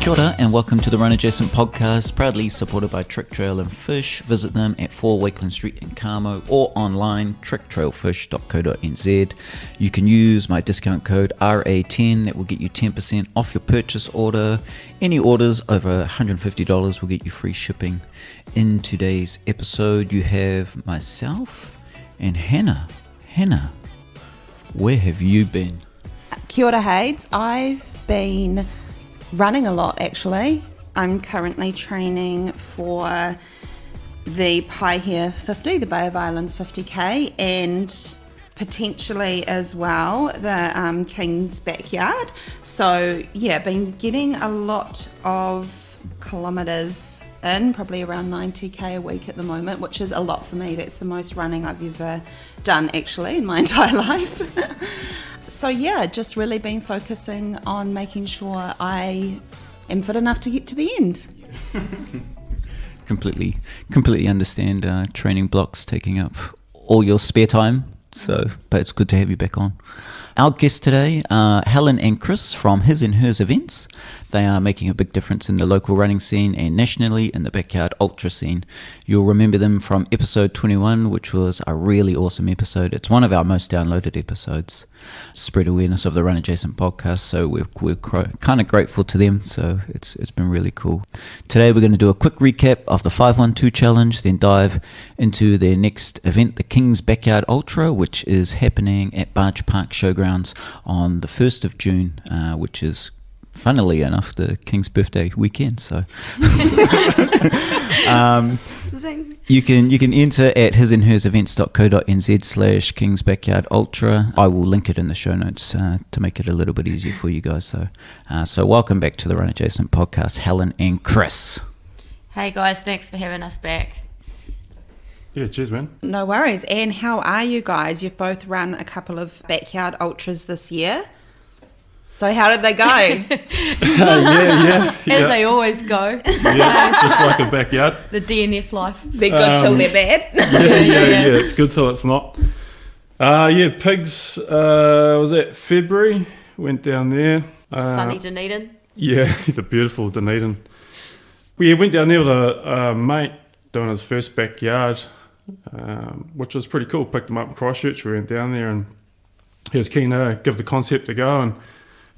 Kia ora and welcome to the Run Adjacent podcast, proudly supported by Trick Trail and Fish. Visit them at 4 Wakeland Street in Carmo or online tricktrailfish.co.nz. You can use my discount code RA10 that will get you 10% off your purchase order. Any orders over $150 will get you free shipping. In today's episode you have myself and Hannah. Hannah, where have you been? Kia ora, Hades. I've been running a lot, actually. I'm currently training for the Paihia 50, the Bay of Islands 50k, and potentially as well the King's Backyard. So yeah, been getting a lot of kilometres in, probably around 90k a week at the moment, which is a lot for me. That's the most running I've ever done, actually, in my entire life. So yeah, just really been focusing on making sure I am fit enough to get to the end. Completely understand training blocks taking up all your spare time. But it's good to have you back on. Our guests today are Helen and Chris from His and Hers Events. They are making a big difference in the local running scene and nationally in the backyard ultra scene. You'll remember them from episode 21, which was a really awesome episode. It's one of our most downloaded episodes. Spread awareness of the Run Adjacent podcast, so we're kind of grateful to them, so it's been really cool. Today we're going to do a quick recap of the 512 challenge, then dive into their next event, the King's Backyard Ultra, which is happening at Barge Park Showgrounds on the 1st of June, which is, funnily enough, the King's birthday weekend. So you can enter at hisandhersevents.co.nz/King's Backyard Ultra. I will link it in the show notes to make it a little bit easier for you guys. So welcome back to the Run Adjacent podcast, Helen and Chris. Hey guys, thanks for having us back. Yeah, cheers, man. No worries. And how are you guys? You've both run a couple of backyard ultras this year. So how did they go? Yeah. As they always go. Yeah, just like a backyard. The DNF life. They're good till they're bad. Yeah. It's good till it's not. Pigs, was that February? Went down there. Sunny Dunedin. Yeah, the beautiful Dunedin. We went down there with a mate doing his first backyard, which was pretty cool. Picked him up in Christchurch. We went down there and he was keen to give the concept a go and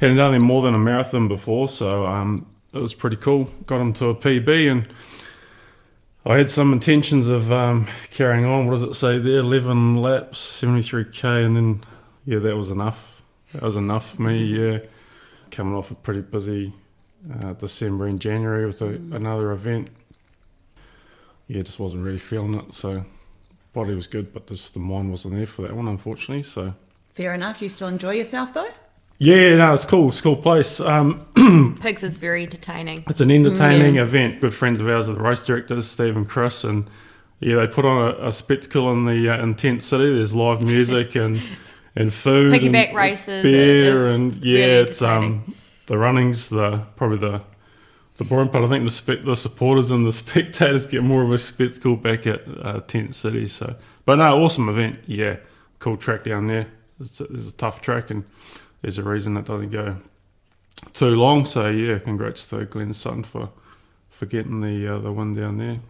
hadn't done there more than a marathon before, so it was pretty cool. Got him to a PB and I had some intentions of carrying on. What does it say there? 11 laps, 73k, and then that was enough. That was enough for me. Yeah, coming off a pretty busy December and January with another event. Yeah, just wasn't really feeling it. So body was good, but just the mind wasn't there for that one, unfortunately. So Fair enough. You still enjoy yourself though? yeah, no, it's cool. It's a cool place. Pigs is very entertaining. It's an entertaining event. Good friends of ours are the race directors, Steve and Chris, and they put on a spectacle in the intense city. There's live music and food, Piggyback and races, beer, and really it's entertaining. The running's probably the boring part. I think the supporters and the spectators get more of a spectacle back at Tent City. So, but no, awesome event. Yeah, cool track down there. There's a tough track and there's a reason it doesn't go too long. So yeah, congrats to Glenn's son for getting the win down there.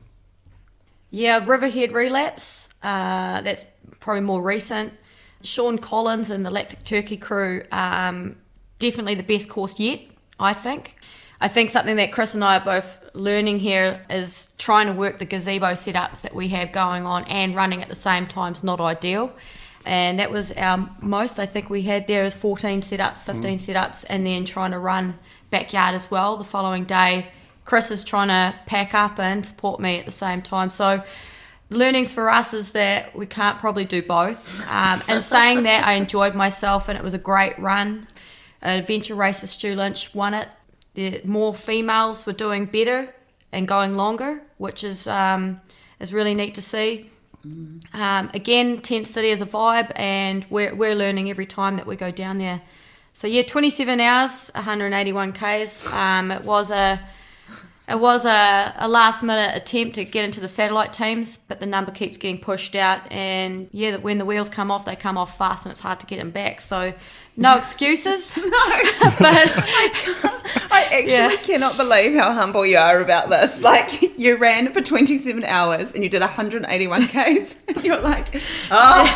Yeah, Riverhead Relapse. That's probably more recent. Sean Collins and the Lactic Turkey crew. Definitely the best course yet, I think. I think something that Chris and I are both learning here is trying to work the gazebo setups that we have going on and running at the same time is not ideal. And that was our most I think we had there is 14 setups, 15 setups, and then trying to run backyard as well the following day. Chris is trying to pack up and support me at the same time. So learnings for us is that we can't probably do both. And saying that, I enjoyed myself and it was a great run. Adventure Racer Stu Lynch won it. The more females were doing better and going longer, which is really neat to see. Again, Tent City is a vibe, and we're learning every time that we go down there. So yeah, 27 hours, 181 k's. It was a It was a last minute attempt to get into the satellite teams, but the number keeps getting pushed out. And yeah, when the wheels come off, they come off fast, and it's hard to get them back. So no excuses. No, But I actually cannot believe how humble you are about this. Like, you ran for 27 hours and you did 181 Ks. And you're like, oh.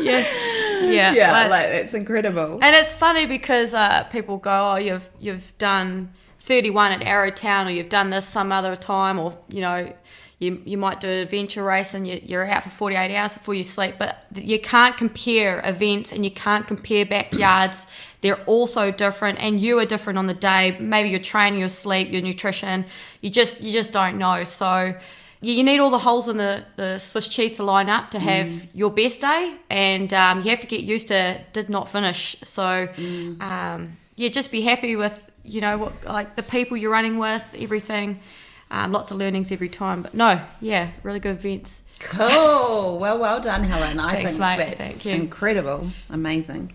yeah, Yeah, like, that's incredible. And it's funny because people go, oh, you've done 31 at Arrowtown, or you've done this some other time, or you might do an adventure race and you're out for 48 hours before you sleep. But you can't compare events and you can't compare backyards. They're all so different, and you are different on the day. Maybe your training, your sleep, your nutrition. You just don't know. So you need all the holes in the Swiss cheese to line up to have your best day, and you have to get used to did not finish. So just be happy with what, like, the people you're running with, everything. Lots of learnings every time, but really good events. Cool. Well done, Helen. I Thanks, think mate. that's Thank you. incredible. Amazing.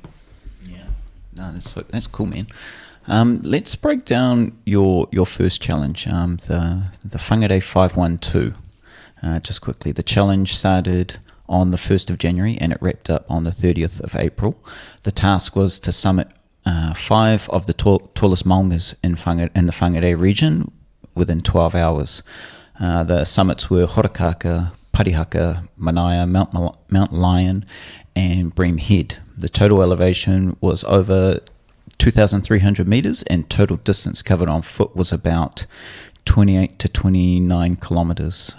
Yeah. No, that's cool, man. Let's break down your first challenge, the Whangarei 512. Just quickly, the challenge started on the 1st of January and it wrapped up on the 30th of April. The task was to summit 5 of the tallest maungas in the Whangarei region within 12 hours. The summits were Horakaka, Parihaka, Manaia, Mount Lion, and Bream Head. The total elevation was over 2,300 metres, and total distance covered on foot was about 28 to 29 kilometres.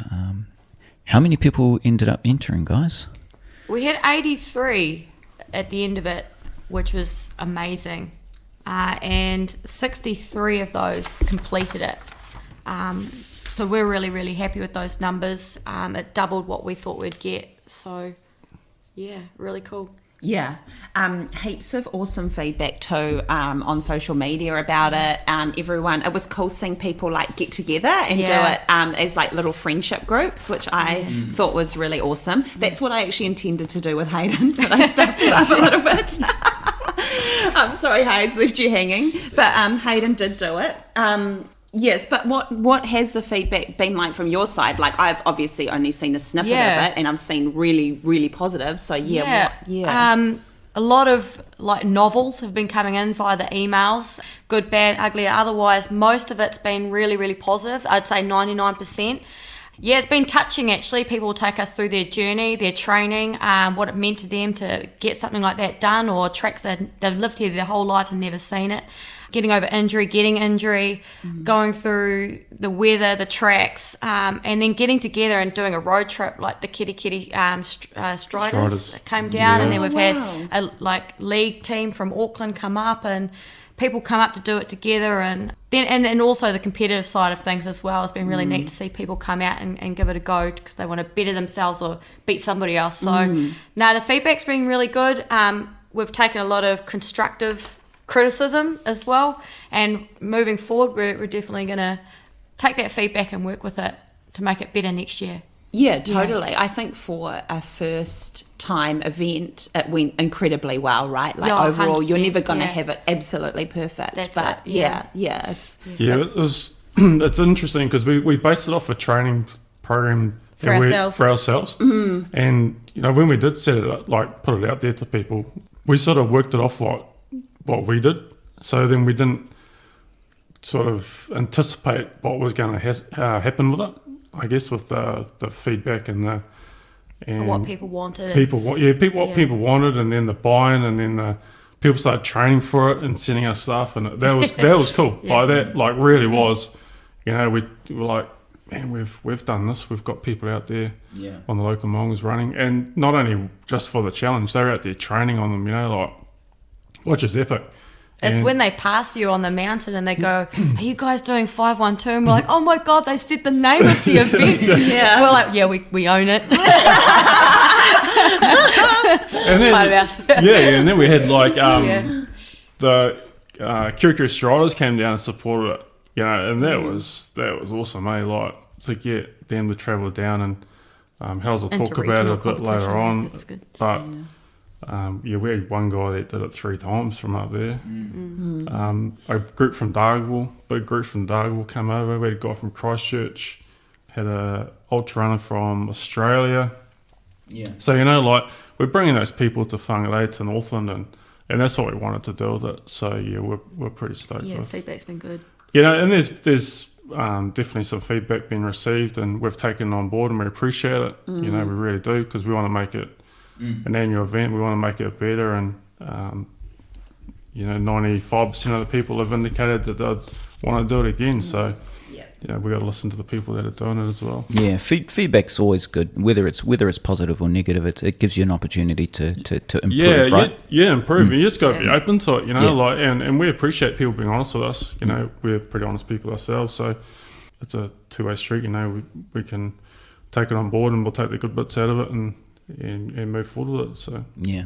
How many people ended up entering, guys? We had 83 at the end of it, which was amazing. And 63 of those completed it. So we're really, really happy with those numbers. It doubled what we thought we'd get. So, yeah, really cool. Yeah, heaps of awesome feedback too on social media about it. It was cool seeing people like get together and do it as like little friendship groups, which I thought was really awesome. That's what I actually intended to do with Hayden, but I stuffed it up a little bit. I'm sorry, Hayden's left you hanging, but Hayden did do it. Yes, but what has the feedback been like from your side? Like, I've obviously only seen a snippet of it, and I've seen really, really positive. So a lot of like novels have been coming in via the emails, good, bad, ugly, otherwise. Most of it's been really, really positive. I'd say 99%. Yeah, it's been touching actually. People will take us through their journey, their training, what it meant to them to get something like that done, or tracks that they've lived here their whole lives and never seen it. Getting over injury, getting injury, going through the weather, the tracks, and then getting together and doing a road trip like the Kitty Striders came down, and then we've had a league team from Auckland come up, and people come up to do it together, and then also the competitive side of things as well. It's been really neat to see people come out and give it a go because they want to better themselves or beat somebody else. So the feedback's been really good. We've taken a lot of constructive criticism as well, and moving forward we're definitely going to take that feedback and work with it to make it better next year. Yeah, totally. Yeah. I think for a first time event it went incredibly well, right? Like overall you're never going to have it absolutely perfect. That's but it, it was it's interesting because we based it off a training program for ourselves. And when we did set it up, like put it out there to people, we sort of worked it off what we did, so then we didn't sort of anticipate what was going to happen with it, I guess, with the feedback and what people wanted. People wanted, and then the buy-in, and then the people started training for it and sending us stuff, and that was cool. Like really was, we were like, man, we've done this. We've got people out there on the local maungas running, and not only just for the challenge, they're out there training on them, which is epic. It's when they pass you on the mountain and they go, are you guys doing 512? And we're like, oh my God, they said the name of the event. We're like, we own it. And then we had the Kirikiri Striders came down and supported it, and that was awesome, to get them to travel down, and Hels will talk about it a bit later on. That's good. But We had one guy that did it 3 times from up there. A group from Dargaville, big group from Dargaville came over. We had a guy from Christchurch, had a ultra runner from Australia. Yeah. So, like, we're bringing those people to Whangarei, to Northland, and that's what we wanted to do with it. So, yeah, we're pretty stoked Yeah, with. feedback's been good. And there's definitely some feedback being received, and we've taken it on board, and we appreciate it. We really do, because we want to make it an annual event. We want to make it better, and 95% of the people have indicated that they'd want to do it again. So we got to listen to the people that are doing it as well. Yeah, feedback's always good, whether it's positive or negative. It gives you an opportunity to improve, right? Improve. You just got to be open to it, Yeah. like, and we appreciate people being honest with us. We're pretty honest people ourselves, so it's a two-way street. We can take it on board, and we'll take the good bits out of it and move forward with it. So Yeah,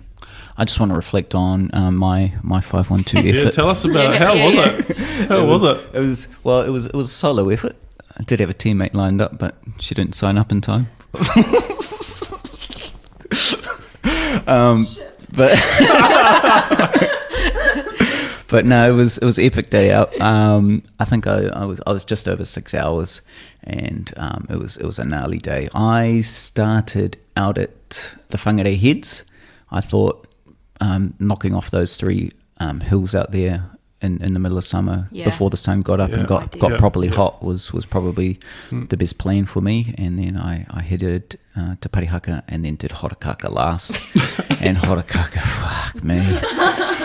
I just want to reflect on my 512 effort. yeah, tell us about it. How was it? How was it? It was a solo effort. I did have a teammate lined up, but she didn't sign up in time. But no, it was epic day out. I think I was just over 6 hours, and it was a gnarly day. I started out at the Whangarei Heads. I thought knocking off those 3 hills out there in the middle of summer before the sun got up and got properly hot was probably the best plan for me. And then I headed to Parihaka and then did Horakaka last. And Horakaka, fuck me,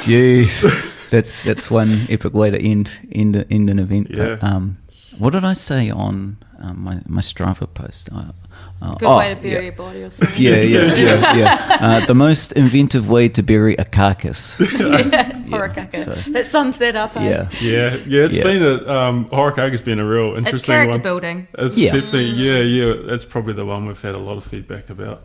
jeez. That's one epic way to end an event. Yeah. But, what did I say on my Strava post? Good way to bury a body or something. Yeah. The most inventive way to bury a carcass. Horakaka. So- That sums that up. Yeah. It's been Horakaka's been a real interesting It's character one. building. It's Yeah. definitely, that's probably the one we've had a lot of feedback about.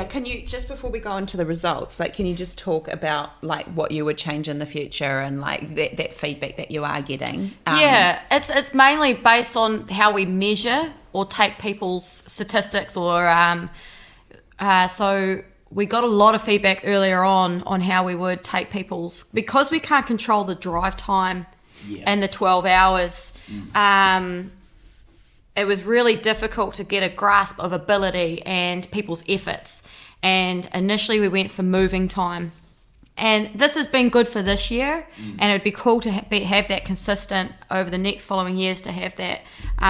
Can you, just before we go into the results, can you just talk about what you would change in the future and that feedback that you are getting? It's mainly based on how we measure or take people's statistics so we got a lot of feedback earlier on how we would take people's, because we can't control the drive time and the 12 hours. It was really difficult to get a grasp of ability and people's efforts. And initially we went for moving time. And this has been good for this year, and it'd be cool to have that consistent over the next following years, to have that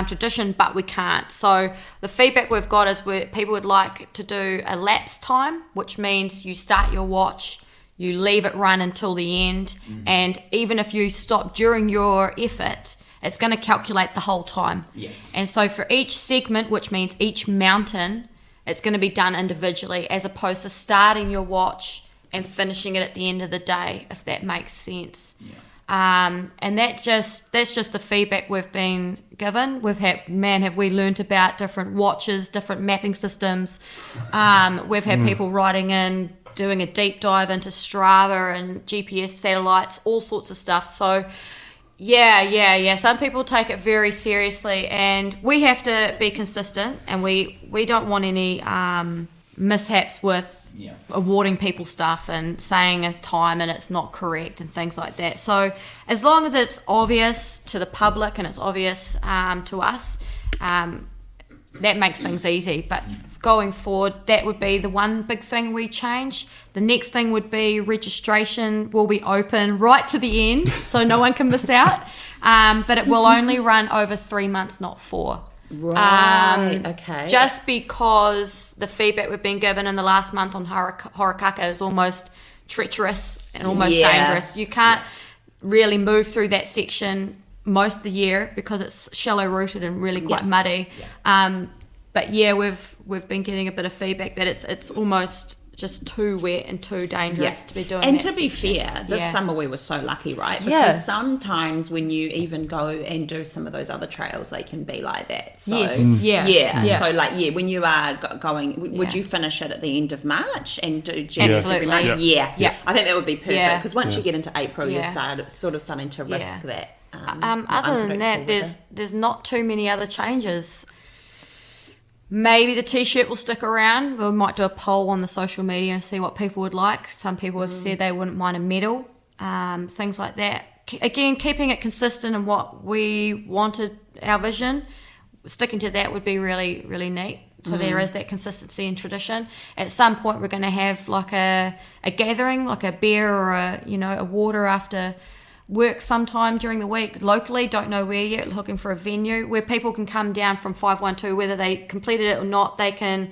tradition, but we can't. So the feedback we've got is people would like to do a lapse time, which means you start your watch, you leave it run until the end, and even if you stop during your effort, it's going to calculate the whole time. Yes. And so for each segment, which means each mountain, it's going to be done individually, as opposed to starting your watch and finishing it at the end of the day, if that makes sense. And that's just the feedback we've been given. Have we learnt about different watches, different mapping systems. We've had people writing in, doing a deep dive into Strava and GPS satellites, all sorts of stuff. So yeah. Some people take it very seriously, and we have to be consistent, and we don't want any mishaps with awarding people stuff and saying a time and it's not correct and things like that. So as long as it's obvious to the public and it's obvious to us, that makes things easy. But going forward, that would be the one big thing we change. The next thing would be registration will be open right to the end, so no one can miss out. But it will only run over 3 months, not 4. Right, okay. Just because the feedback we've been given in the last month on Horakaka is almost treacherous and almost dangerous. You can't really move through that section most of the year because it's shallow rooted and really quite muddy. But we've been getting a bit of feedback that it's almost just too wet and too dangerous to be doing. And that to be section. fair, this summer we were so lucky, right? Because sometimes when you even go and do some of those other trails, they can be like that. So, So when you are going, would you finish it at the end of March and do January, Absolutely. March? Yeah. I think that would be perfect, because once you get into April, you're sort of starting to risk that. Other than that, there's not too many other changes. Maybe the t-shirt will stick around. We might do a poll on the social media and see what people would like. Some people have said they wouldn't mind a medal, things like that. Again, keeping it consistent in what we wanted, our vision, sticking to that would be really, really neat. So there is that consistency and tradition. At some point, we're going to have like a gathering, like a beer or a water after work sometime during the week locally. Don't know where yet. Looking for a venue where people can come down from 512, whether they completed it or not. They can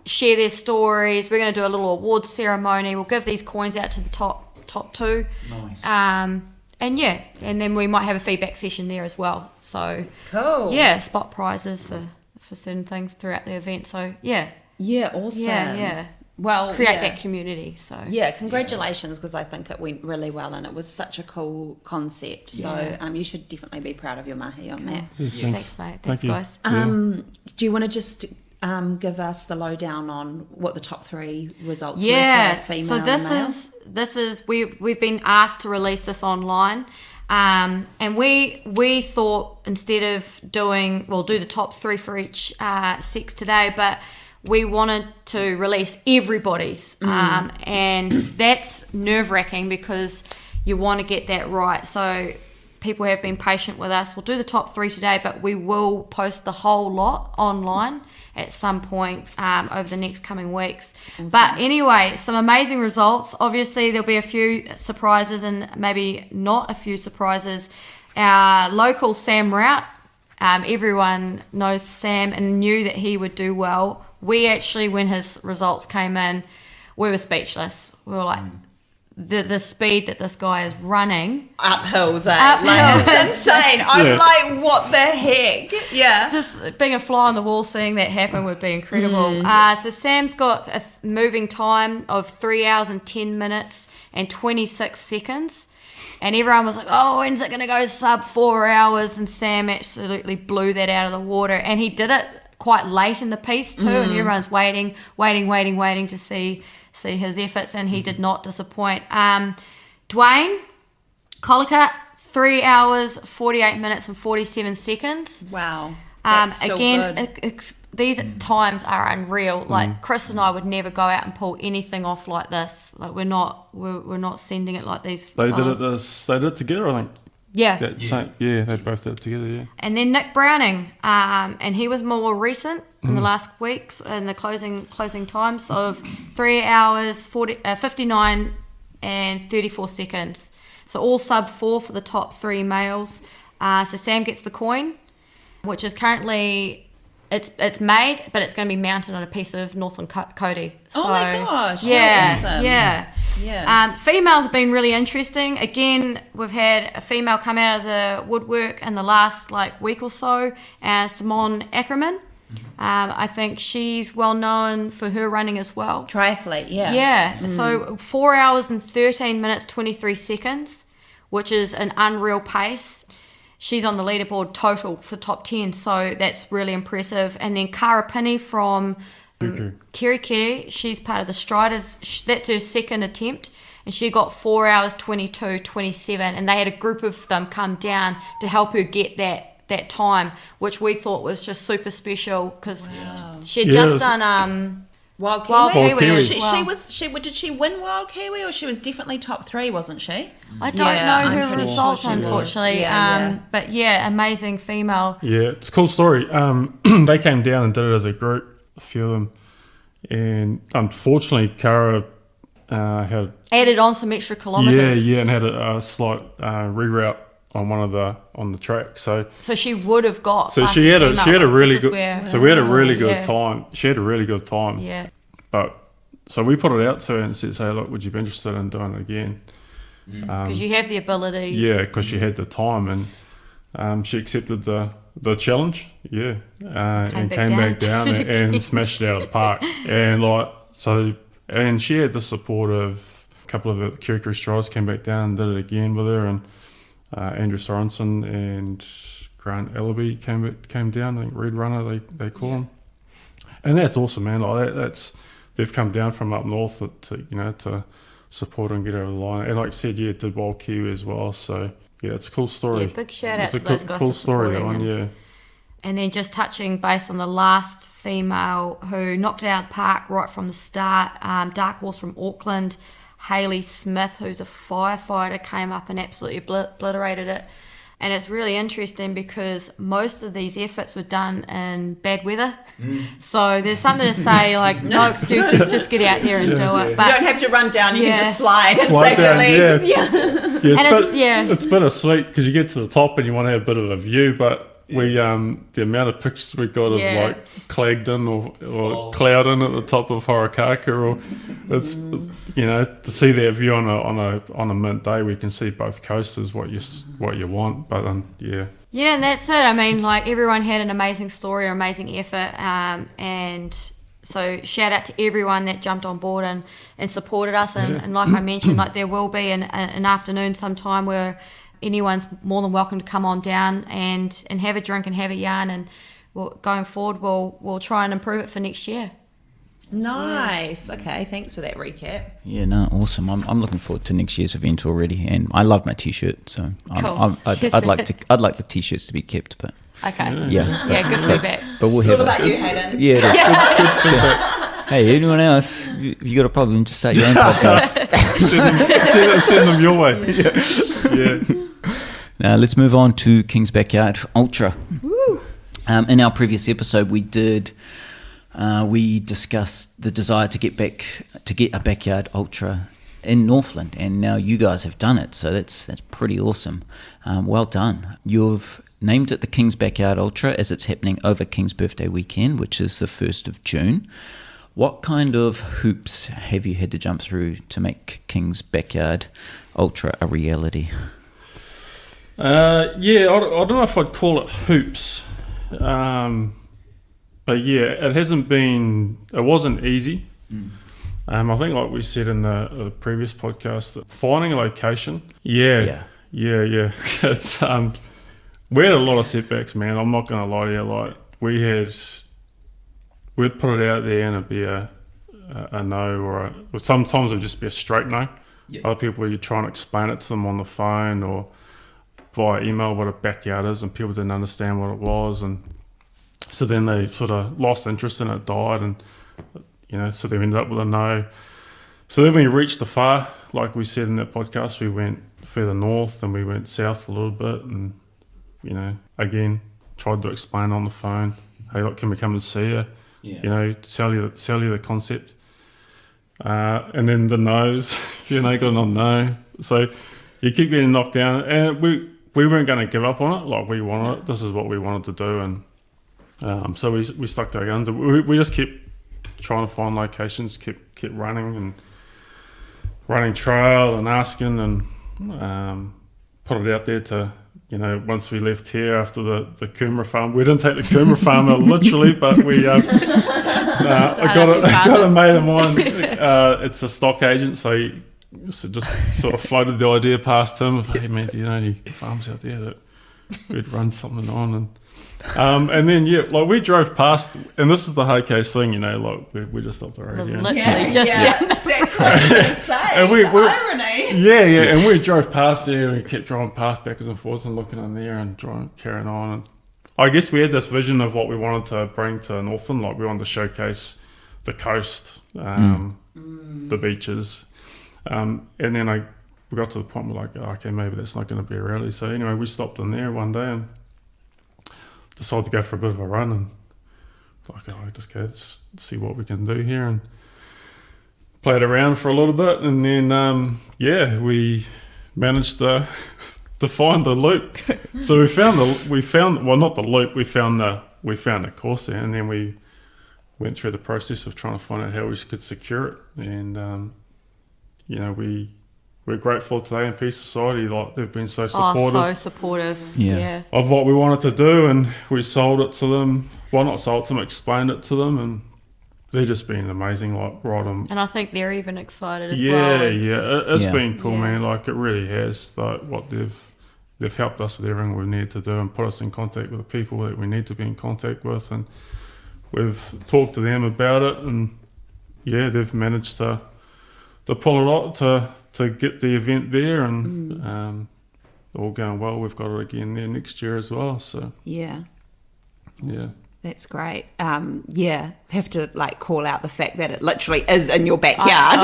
share their stories. We're going to do a little awards ceremony. We'll give these coins out to the top two. Nice. And then we might have a feedback session there as well. So Cool. yeah, spot prizes for certain things throughout the event. So yeah, Awesome. yeah. Well, Create that community. So Yeah, congratulations, because I think it went really well and it was such a cool concept. So you should definitely be proud of your mahi on that. Yes, Thanks, mate. Thanks, Thank you. guys. Do you want to just give us the lowdown on what the top 3 results were for female so and male? this is we've been asked to release this online, and we thought instead of do the top 3 for each sex today, but we wanted to release everybody's, and that's nerve-wracking because you want to get that right. So people have been patient with us. We'll do the top 3 today, but we will post the whole lot online at some point over the next coming weeks. Awesome. But anyway, some amazing results. Obviously, there'll be a few surprises and maybe not a few surprises. Our local Sam Rout, everyone knows Sam and knew that he would do well. We actually, when his results came in, we were speechless. We were like, the speed that this guy is running. Up hills, eh? Up Like, it's insane. I'm like, what the heck? Yeah. Just being a fly on the wall, seeing that happen would be incredible. So Sam's got a moving time of 3 hours and 10 minutes and 26 seconds. And everyone was like, oh, when's it going to go sub 4 hours? And Sam absolutely blew that out of the water. And he did it quite late in the piece too. And everyone's waiting to see his efforts. And he did not disappoint. Dwayne Collicutt, 3 hours, 48 minutes and 47 seconds. Wow. That's still good. These times are unreal. Like Chris and I would never go out and pull anything off like this. Like we're not sending it like these. They fellas. did it together, I think. Yeah. They both did it together. Yeah. And then Nick Browning, and he was more recent in the last weeks in the closing times of 3 hours, 59 and 34 seconds. So all sub 4 for the top 3 males. So Sam gets the coin, which is currently it's made, but it's going to be mounted on a piece of Northland Cody. So, oh my gosh! Yeah, awesome. yeah. Females have been really interesting. Again, we've had a female come out of the woodwork in the last week or so, Simone Ackerman. I think she's well known for her running as well. Triathlete, yeah. Yeah. So 4 hours and 13 minutes 23 seconds, which is an unreal pace. She's on the leaderboard total for top 10, so that's really impressive. And then Cara Pinney from Kerikeri, she's part of the Striders. That's her second attempt, and she got 4 hours 22, 27, and they had a group of them come down to help her get that time, which we thought was just super special because she'd just done Wild Kiwi. Kiwi. Did she win Wild Kiwi, or she was definitely top 3, wasn't she? I don't know her pretty results, sure she was. unfortunately. But yeah, amazing female. Yeah, it's a cool story. They came down and did it as a group, a few of them, and unfortunately, Cara had added on some extra kilometres. and had a slight reroute on the track. So she would have got. So she had a really good. We had a really good Yeah. time. She had a really good time. Yeah. But so we put it out to her and said, "Hey, look, would you be interested in doing it again?" Because you have the ability. Yeah, because she had the time, and she accepted the challenge. Yeah, and came back down and smashed it out of the park. And she had the support of a couple of the Kerikeri Striders came back down and did it again with her, and Andrew Sorensen and Grant Ellaby came down. I think Red Runner they call him, and that's awesome, man. They've come down from up north to support and get over the line. And like I said, did Wild Kiwi as well. So yeah, it's a cool story. Yeah, big shout out it's to those guys cool for story, that supporting one. Yeah. And then just touching base on the last female who knocked it out of the park right from the start, Dark Horse from Auckland, Hayley Smith, who's a firefighter, came up and absolutely obliterated it. And it's really interesting because most of these efforts were done in bad weather. So there's something to say, like, no excuses, just get out there and do it. But you don't have to run down, you can just slide and Slide save your down, legs. Yeah, And it's bittersweet because you get to the top and you want to have a bit of a view, but we the amount of pictures we got of like Clagdon or Cloudon at the top of Horakaka, or it's to see that view on a mint day, we can see both coasts is what you want. But yeah, and that's it. I mean, like, everyone had an amazing story or amazing effort, and so shout out to everyone that jumped on board and supported us. And like I mentioned, like, there will be an afternoon sometime where anyone's more than welcome to come on down and have a drink and have a yarn, and going forward we'll try and improve it for next year. Nice. Okay, thanks for that recap. Yeah, no, awesome. I'm looking forward to next year's event already, and I love my t-shirt, so Cool. I'd like the t-shirts to be kept, but Okay. yeah, Good feedback. but we'll It's have all it. about you, Hayden. Yeah, that's good. Hey, anyone else? You got a problem? Just start your own podcast. send them your way. Yeah. Now let's move on to King's Backyard Ultra. Woo. In our previous episode, we discussed the desire to get a backyard ultra in Northland, and now you guys have done it, so that's pretty awesome. Well done. You've named it the King's Backyard Ultra as it's happening over King's birthday weekend, which is the 1st of June. What kind of hoops have you had to jump through to make King's Backyard Ultra a reality? I don't know if I'd call it hoops, but yeah, it wasn't easy. I think, like we said in the previous podcast, that finding a location, yeah. It's we had a lot of setbacks, man. I'm not gonna lie to you. Like, we'd put it out there and it'd be a no, or sometimes it'd just be a straight no. Other people, you try and explain it to them on the phone or via email what a backyard is, and people didn't understand what it was, and so then they sort of lost interest in it, died, and so they ended up with a no. So then we reached the far, like we said in that podcast, we went further north and we went south a little bit, and again tried to explain on the phone, hey, look, can we come and see you? Sell you the concept, and then the no's, got another no. So you keep getting knocked down, and we weren't going to give up on it. Like, we wanted it. This is what we wanted to do, and so we stuck to our guns. We just kept trying to find locations, kept running trail and asking, and put it out there to, once we left here after the Coomera farm. We didn't take the Coomera farm out literally, but we I got a mate of mine. It's a stock agent, so just sort of floated the idea past him of, hey man, do you know any farms out there that we'd run something on? And then like we drove past, and this is the hard case thing, like we just stopped the road. Literally just down. That's what I was going to say. And we irony. Yeah, and we drove past there, and we kept driving past backwards and forwards and looking in there and carrying on. And I guess we had this vision of what we wanted to bring to Northland. Like, we wanted to showcase the coast, the beaches. And then we got to the point where, like, okay, maybe that's not going to be a reality. So anyway, we stopped in there one day and decided to go for a bit of a run, and like, just go see what we can do here, and played around for a little bit, and then we managed to find the loop. So we found not the loop, we found the course there, and then we went through the process of trying to find out how we could secure it, and we're grateful today in Peace Society. Like, they've been so supportive. Oh, so supportive. Yeah. Of what we wanted to do, and we sold it to them. Well, not sold to them, explained it to them, and they've just been amazing. Like, right on. And I think they're even excited as well. It's been cool, man. Like, it really has. Like, what they've helped us with everything we needed to do, and put us in contact with the people that we need to be in contact with, and we've talked to them about it, and they've managed to pull it off to get the event there, and all going well. We've got it again there next year as well. So Yeah. That's great. Have to like call out the fact that it literally is in your backyard.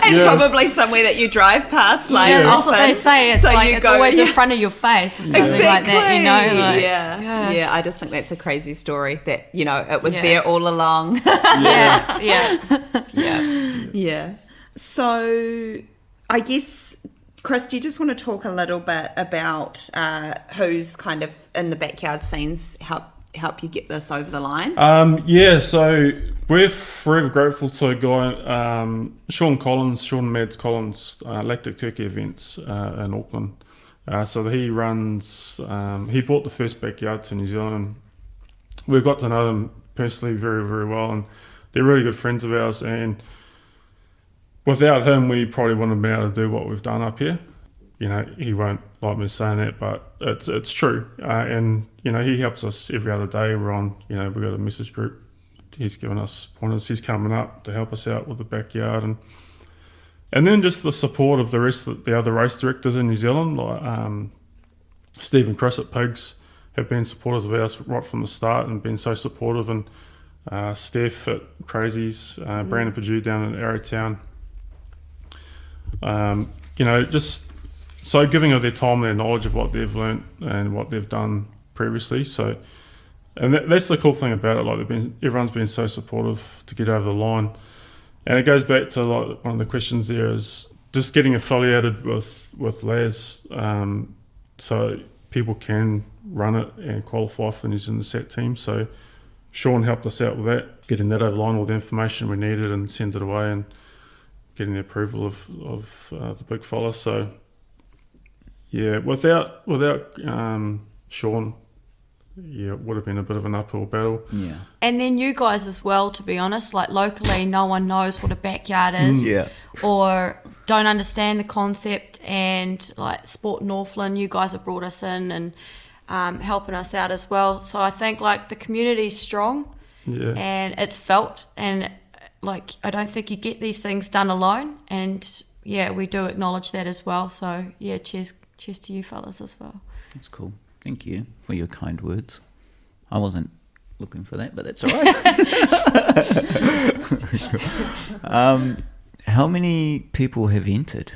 And probably somewhere that you drive past like yeah, that's often. what they say. It's so like you it's go, always in front of your face or something like that, you know. Like, yeah. I just think that's a crazy story that, you know, it was Yeah. there all along. yeah. So I guess, Chris, do you just want to talk a little bit about who's kind of in the backyard scenes help you get this over the line? So we're forever grateful to a guy, Sean Mads Collins, Lactic Turkey Events in Auckland. So he runs, he bought the first backyard to New Zealand, and we've got to know them personally very, very well, and they're really good friends of ours, and without him, we probably wouldn't have been able to do what we've done up here. You know, he won't like me saying that, but it's true. And, you know, he helps us every other day. We're on, you know, we've got a message group. He's giving us pointers. He's coming up to help us out with the backyard. And then just the support of the rest of the other race directors in New Zealand, like Steve and Chris at Pigs have been supporters of ours right from the start and been so supportive. And Steph at Crazies, Brandon Perdue down in Arrowtown. You know, just so giving of their time, their knowledge of what they've learnt and what they've done previously. So, and that's the cool thing about it. Like everyone's been so supportive to get over the line, and it goes back to like one of the questions there is just getting affiliated with LAS, so people can run it and qualify for the New Zealand SAT team. So Sean helped us out with that, getting that over the line, all the information we needed, and send it away and getting the approval of the big fella. So yeah, without Sean, yeah, it would have been a bit of an uphill battle. Yeah. And then you guys as well, to be honest, like locally, no one knows what a backyard is, or don't understand the concept. And like Sport Northland, you guys have brought us in and helping us out as well. So I think like the community's strong, and it's felt, and like I don't think you get these things done alone. And yeah, we do acknowledge that as well. So yeah, cheers to you fellas as well. That's cool. Thank you for your kind words. I wasn't looking for that, but that's all right. How many people have entered?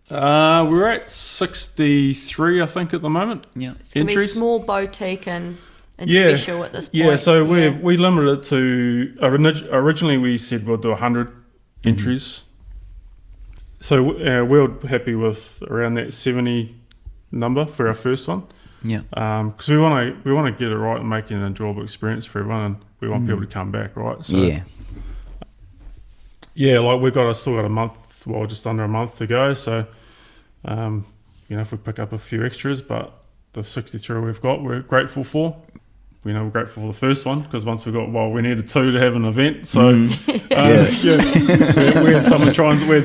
We're at 63, I think, at the moment. Yeah. It's going to be Entries. small boutique and special at this point. Yeah, so we limited it to, originally we said we'll do 100 entries. So we're happy with around that 70 number for our first one. Yeah. Because we want to get it right and make it an enjoyable experience for everyone, and we want people to come back, right? So like still got a month, well, just under a month to go. So you know, if we pick up a few extras, but the 63 we've got, we're grateful for. You know, we're grateful for the first one because once we needed 2 to have an event. So we had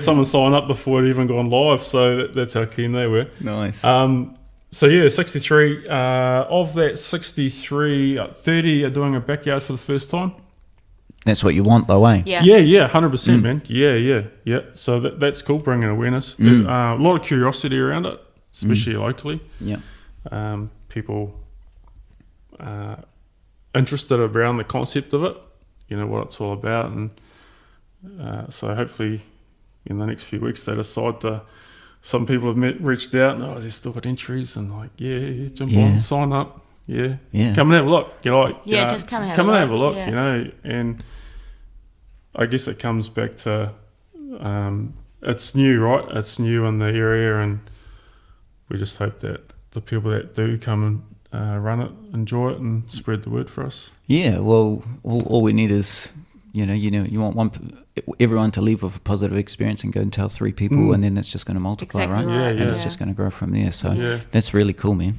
someone sign up before it even gone live. So that's how keen they were. Nice. So yeah, 63. Of that 63, 30 are doing a backyard for the first time. That's what you want, though, eh? Yeah. Yeah, 100%, man. Yeah. So that's cool, bringing awareness. There's a lot of curiosity around it, especially locally. Yeah. People interested around the concept of it, you know, what it's all about. And so hopefully in the next few weeks they decide to, some people have reached out and, they've still got entries, and like, jump on, sign up. Yeah. Come and have a look. Just come and have a look, yeah. you know. And I guess it comes back to, it's new, right? It's new in the area, and we just hope that the people that do come and run it enjoy it and spread the word for us. Yeah, well, all we need is, you want everyone to leave with a positive experience and go and tell 3 people, and then that's just going to multiply, Exactly right? right. And it's just going to grow from there. So that's really cool, man.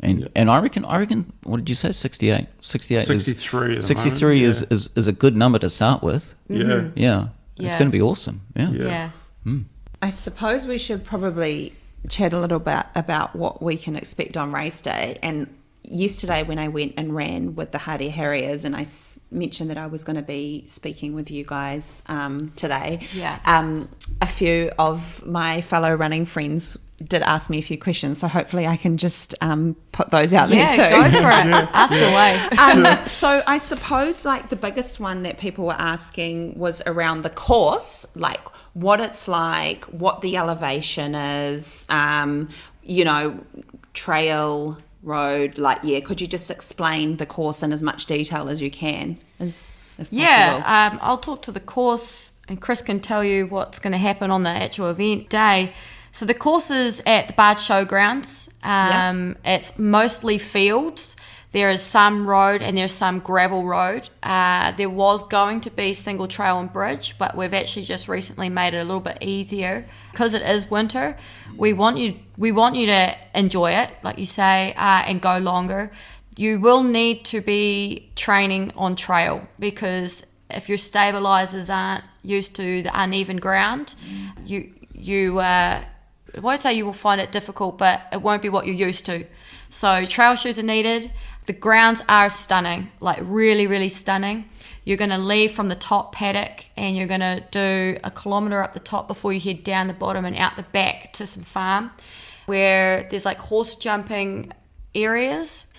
And I reckon, what did you say? 68? 63. 63 is a good number to start with. Yeah. It's going to be awesome. Yeah. I suppose we should probably chat a little bit about what we can expect on race day. And yesterday when I went and ran with the Hardy Harriers, and I mentioned that I was going to be speaking with you guys today. A few of my fellow running friends did ask me a few questions, so hopefully I can just put those out there too. Go for it. Ask away. So I suppose like the biggest one that people were asking was around the course, like what it's like, what the elevation is, trail, road, could you just explain the course in as much detail as you can, if possible? I'll talk to the course, and Chris can tell you what's going to happen on the actual event day. So the course is at the Barge Showgrounds. It's mostly fields. There is some road and there's some gravel road. There was going to be single trail and bridge, but we've actually just recently made it a little bit easier because it is winter. We want you to enjoy it, like you say, and go longer. You will need to be training on trail because if your stabilizers aren't used to the uneven ground, I won't say you will find it difficult, but it won't be what you're used to. So trail shoes are needed. The grounds are stunning, like really, really stunning. You're going to leave from the top paddock and you're going to do 1 kilometre up the top before you head down the bottom and out the back to some farm where there's like horse jumping areas.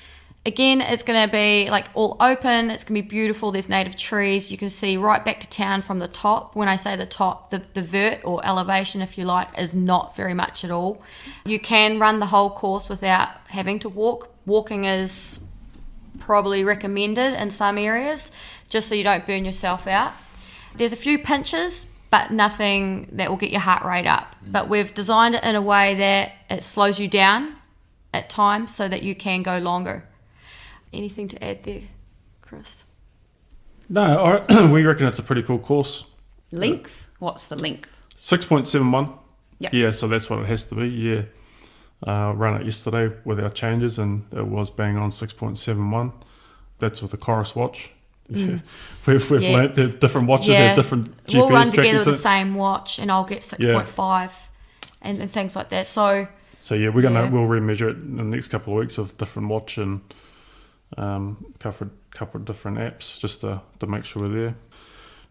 Again, it's going to be like all open. It's going to be beautiful. There's native trees. You can see right back to town from the top. When I say the top, the vert or elevation, if you like, is not very much at all. You can run the whole course without having to walk. Walking is probably recommended in some areas, just so you don't burn yourself out. There's a few pinches, but nothing that will get your heart rate up. But we've designed it in a way that it slows you down at times so that you can go longer. Anything to add there, Chris? No, we reckon it's a pretty cool course. Length? What's the length? 6.71. Yep. Yeah, so that's what it has to be, yeah. Ran it yesterday with our changes and it was bang on 6.71. That's with the Chorus watch. We've learnt that different watches have different GPS we'll run together trackers with the same watch and I'll get 6.5 and things like that. So yeah, we'll remeasure it in the next couple of weeks with different watch and couple of different apps just to make sure we're there.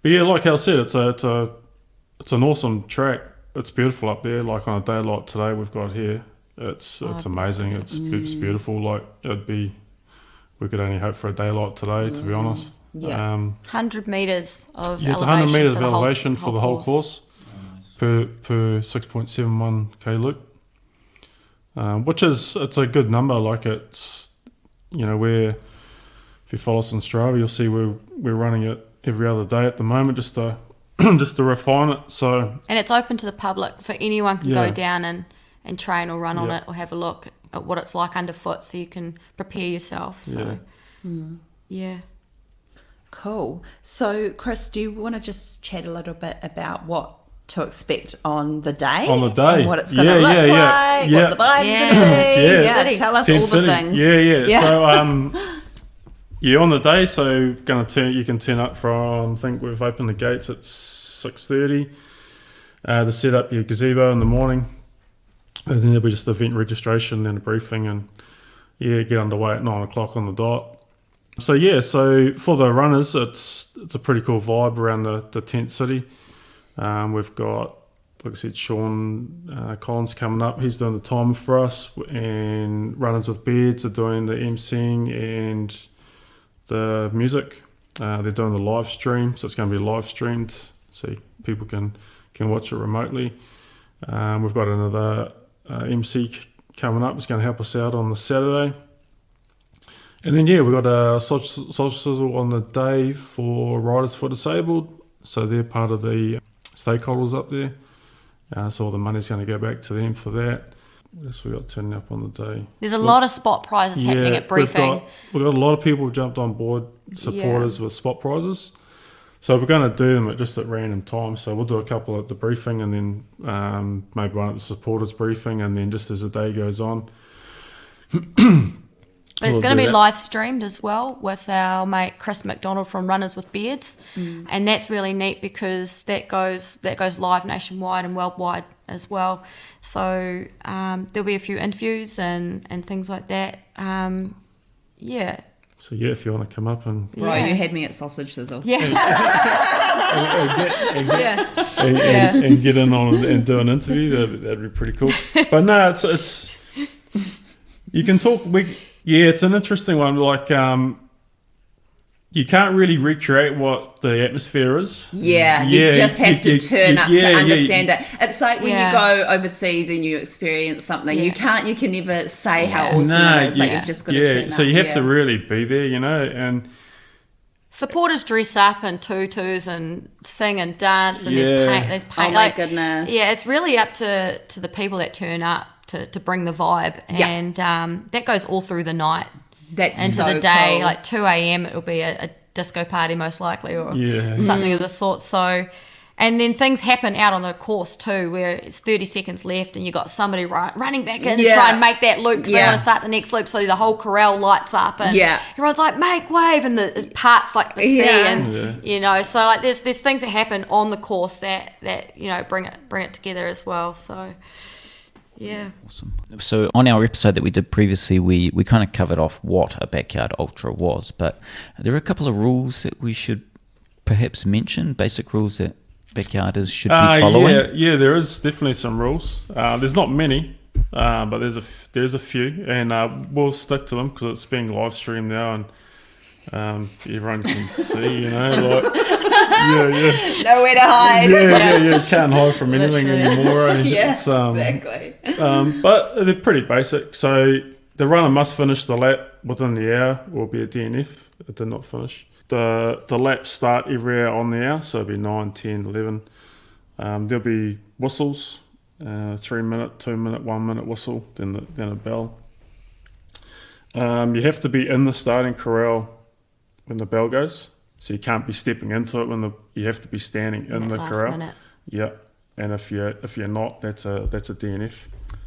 But yeah, like Hal said, it's an awesome track. It's beautiful up there. Like on a day like today we've got here, it's amazing. It's beautiful. Like we could only hope for a day like today, to be honest. Yeah. 100 metres of elevation. It's 100 metres of elevation for for the whole course per 6.71k loop, which it's a good number. Like it's, if you follow us on Strava, you'll see we're running it every other day at the moment just to refine it. So and it's open to the public, so anyone can go down and train or run on it or have a look at what it's like underfoot, so you can prepare yourself. So yeah. Cool. So Chris, do you want to just chat a little bit about what to expect on the day? On the day. And what it's going to look like, what the vibe's going to be. Tell us all the things. Yeah. So on the day, so you can turn up from, I think we've opened the gates at 6:30 to set up your gazebo in the morning. And then there'll be just event registration, then a briefing, and get underway at 9 o'clock on the dot. So for the runners, it's a pretty cool vibe around the tent city. We've got, like I said, Sean Collins coming up. He's doing the time for us, and Runners with Beards are doing the emceeing and the music. They're doing the live stream, so it's going to be live streamed, so people can watch it remotely. We've got another MC coming up. It's going to help us out on the Saturday. And then we've got a social sizzle on the day for Riders for Disabled. So they're part of the stakeholders up there. So all the money's going to go back to them for that. What else we got turning up on the day? There's a lot of spot prizes happening at briefing. We've got a lot of people who jumped on board, supporters with spot prizes. So we're going to do them just at random times. So we'll do a couple at the briefing and then maybe one at the supporters briefing, and then just as the day goes on. But it's going to be live streamed as well with our mate Chris McDonald from Runners with Beards, and that's really neat because that goes live nationwide and worldwide as well. So there'll be a few interviews and things like that. yeah. So yeah, if you want to come up and Bro, Yeah. you had me at sausage sizzle. Yeah. Yeah. and get in on and do an interview, that'd be pretty cool. But no, it's you can talk. It's an interesting one. Like you can't really recreate what the atmosphere is. Yeah, you just have to turn up to understand it. It's like when Yeah. you go overseas and you experience something, you can never say how awesome it is. Like you've just got to turn up. So you have to really be there, and Supporters dress up in tutus and sing and dance, and there's paint. Oh my goodness. Yeah, it's really up to the people that turn up to bring the vibe, and that goes all through the night. That's into so the day, cool. like 2 a.m. it'll be a disco party most likely, or Yeah. something of the sort. So, and then things happen out on the course too, where it's 30 seconds left and you got somebody running back in to try and make that loop because they want to start the next loop. So the whole corral lights up and everyone's like, make wave, and the parts like the sea, and you know, so like there's things that happen on the course that you know bring it together as well. So. Yeah. Awesome. So on our episode that we did previously, we kind of covered off what a backyard ultra was, but there are a couple of rules that we should perhaps mention, basic rules that backyarders should be following. Yeah, there is definitely some rules. There's not many, but there's a few, and we'll stick to them because it's being live streamed now, and everyone can see, you know, like. Nowhere to hide. You can't hide from anything anymore. Exactly. But they're pretty basic. So the runner must finish the lap within the hour or be a DNF. It did not finish. The laps start every hour on the hour, so it'll be 9, 10, 11. There'll be whistles, 3 minute, 2 minute, 1 minute whistle, then a bell. You have to be in the starting corral when the bell goes. So you can't be stepping into it you have to be standing in the corral. Minute. Yeah, and if you're not, that's a DNF.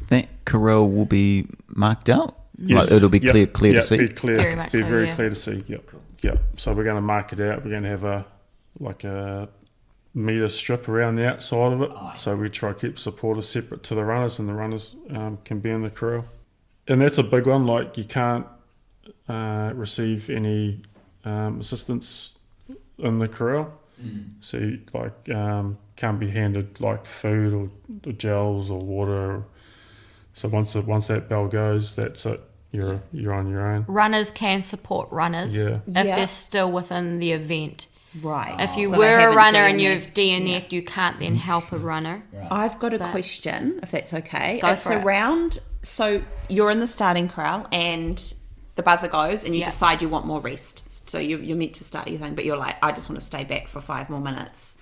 That corral will be marked out. Yes. Like it'll be clear to see. Be clear, Very much be so, very yeah. clear to see. Yep. Cool. Yep. So we're going to mark it out. We're going to have a meter strip around the outside of it. So we try to keep supporters separate to the runners, and the runners can be in the corral. And that's a big one. Like you can't receive any assistance in the corral. So you, like can't be handed like food or gels or water. So once that bell goes, that's it. You're on your own. Runners can support runners if Yeah. they're still within the event. Right. If you So they were a haven't runner and DNF'd. you've DNF'd, you can't then help a runner. I've got a question, if that's okay. Go It's for it. around, so you're in the starting corral and the buzzer goes and you decide you want more rest. So you're meant to start your thing, but you're like, I just want to stay back for 5 more minutes.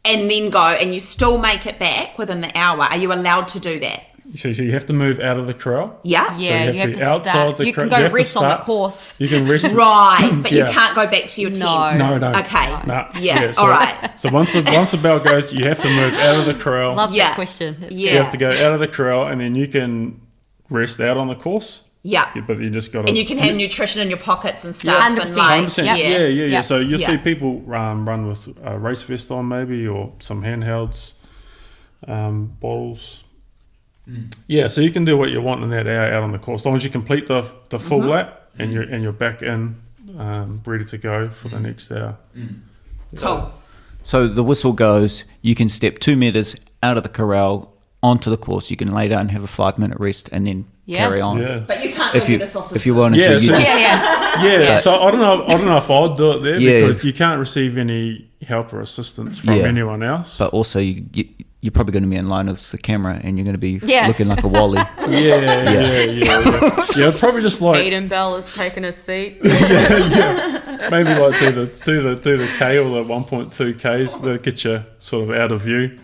And then go, and you still make it back within the hour. Are you allowed to do that? So you have to move out of the corral. Yeah? Yeah, you you have have to to be outside start. the You can cra- you go have to rest on the start. course. You can rest. Right, but you Yeah. can't go back to your No. tent. No. Okay. Nah. Yeah, So, all right. So once the bell goes, you have to move out of the corral. Love Yeah. that question. That's Yeah. You have to go out of the corral, and then you can rest out on the course. Yeah. But you just got to. And you can have nutrition in your pockets and stuff. 100%. And like, 100%. Yeah. Yeah. So you'll Yeah. see people run with a race vest on maybe, or some handhelds, bottles. Yeah, so you can do what you want in that hour out on the course, as long as you complete the full lap and you're back in, ready to go for the next hour. Cool. So the whistle goes, you can step 2 meters out of the corral onto the course. You can lay down and have a 5-minute rest and then carry on. Yeah. But you can't If go you get a sausage. if you wanted Yeah, to, you so- just Yeah, so I don't know if I'd do it there Yeah. because you can't receive any help or assistance from Yeah. anyone else. but also you're probably going to be in line with the camera and you're going to be Yeah. looking like a wally. yeah. Yeah, probably just like Aiden Bell has taken a seat. maybe like do the K or the 1.2 Ks that get you sort of out of view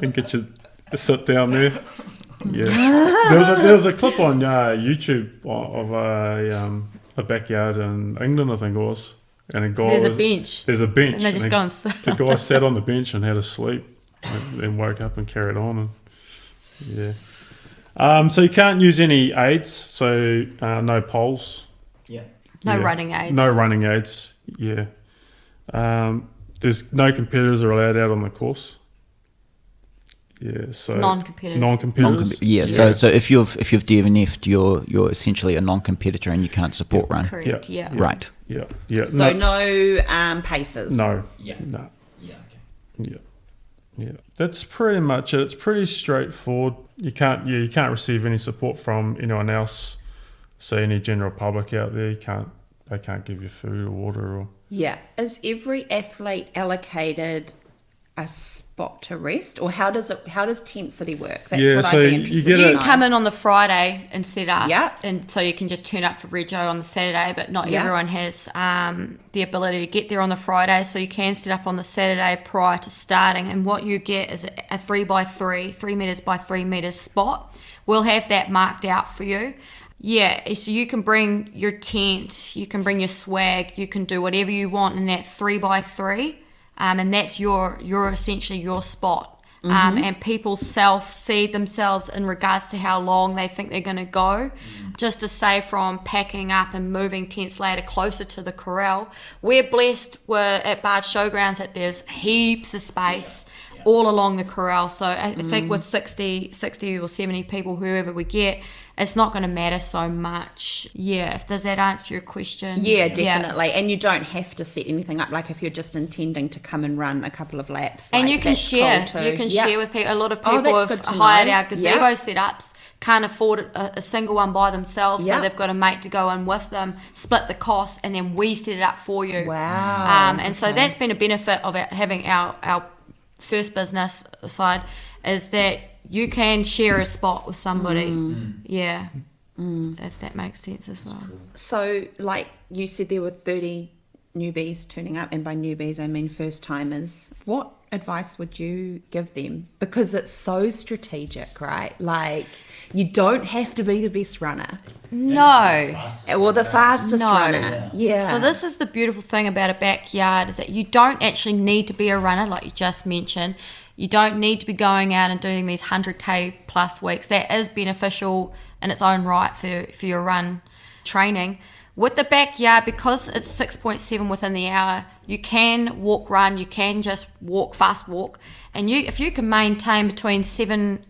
and get you to sit down there. Yeah, there was a clip on YouTube of a backyard in England, I think it was, and a guy There's a was- bench. There's a bench, And they just the- go and sit The guy sat on the bench and had a sleep, and then woke up and carried on. And yeah, so you can't use any aids. So no poles. No Yeah. running aids. No running aids. Yeah. There's no competitors are allowed out on the course. Yeah, so Non-competitors. non-competitors. So if you've DNF'd, you're essentially a non-competitor and you can't support run. Correct. Yeah. Right. Yeah. So no paces. No. Yeah. No. Yeah. Okay. Yeah. That's pretty much it. It's pretty straightforward. You can't receive any support from anyone else. Say any general public out there. They can't give you food or water or. Yeah. Is every athlete allocated a spot to rest, or how does tent city work? That's what so I'd be interested in. You can come in on the Friday and set up. Yeah. And so you can just turn up for Rego on the Saturday, but not Yeah. everyone has the ability to get there on the Friday. So you can set up on the Saturday prior to starting. And what you get is a 3x3, 3 metres by 3 metres spot. We'll have that marked out for you. Yeah, so you can bring your tent, you can bring your swag, you can do whatever you want in that 3x3. And that's your essentially your spot. And people see themselves in regards to how long they think they're going to go. Just to say, from packing up and moving tents later closer to the corral, we're blessed at Barge Showgrounds that there's heaps of space all along the corral. So I think with 60 or 70 people, whoever we get, it's not going to matter so much. Yeah, does that answer your question? Yeah, definitely. And you don't have to set anything up, like if you're just intending to come and run a couple of laps. And like, you can that's share. cool too. You can share with people. A lot of Oh, people that's have good to hired know. our gazebo setups, can't afford a single one by themselves, so they've got a mate to go in with them, split the cost, and then we set it up for you. Wow. And so that's been a benefit of having our first business side, is that you can share a spot with somebody. Yeah. If that makes sense as well. So, like you said, there were 30 newbies turning up, and by newbies I mean first timers. What advice would you give them? Because it's so strategic, right? Like, you don't have to be the best runner. No. Or the fastest No. runner. Yeah. So this is the beautiful thing about a backyard, is that you don't actually need to be a runner, like you just mentioned. You don't need to be going out and doing these 100k plus weeks. That is beneficial in its own right for your run training. With the backyard, because it's 6.7 within the hour, you can walk, run, you can just walk, fast walk. And if you can maintain between 7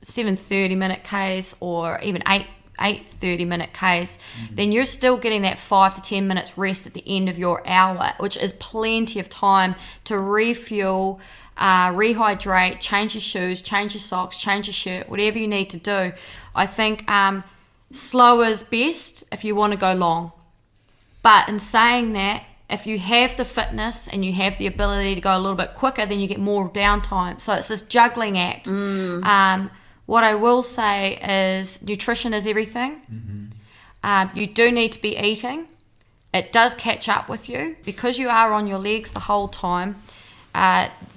30-minute Ks or even 8 30-minute Ks, then you're still getting that 5 to 10 minutes rest at the end of your hour, which is plenty of time to refuel, rehydrate, change your shoes, change your socks, change your shirt, whatever you need to do. I think slow is best if you want to go long. But in saying that, if you have the fitness and you have the ability to go a little bit quicker, then you get more downtime. So it's this juggling act. What I will say is nutrition is everything. You do need to be eating. It does catch up with you because you are on your legs the whole time.